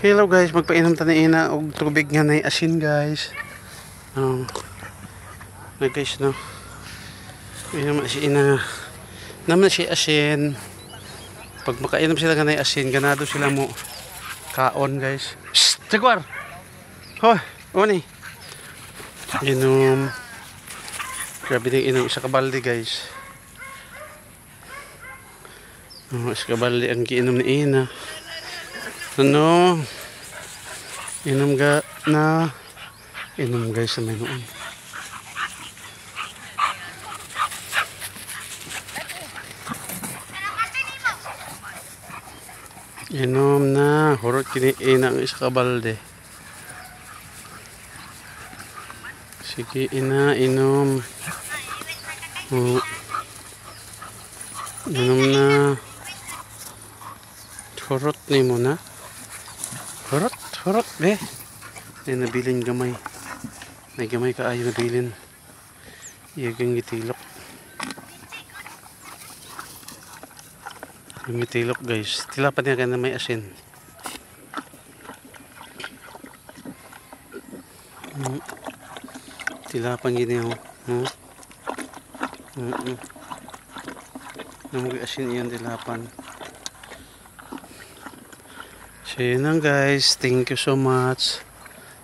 Hello guys, magpainom ta ni ina og tubig nga nay asin guys. Na guys no. Inom si ina. Naman si asin. Pag makainom sila nga nay asin, ganado sila mo kaon guys. Shh, Jaguar. Hoy, oni. Inom. Grabe din inom sa kabalde guys. Sa kabalde ang giinom ni ina. Ano? Inom ga na. Inom guys sa may noon. Inom na. Hurot kini ina ang isa kabalde. Sige ina, inom. Inom na. Hurot ni mo na. Hurot be. Ay nabilin gamay. May gamay ka ay nabilin. Iyagang gitilok. Yung gitilok guys. Tilapan niya ka na may asin. Tilapan gini ho. Namugi asin iyan tilapan. So yun lang guys, thank you so much.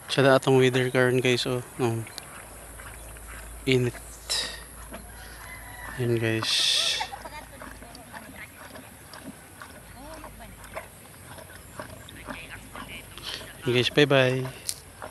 Sada atong weather karon guys, init. Yun guys. Yun guys, bye bye.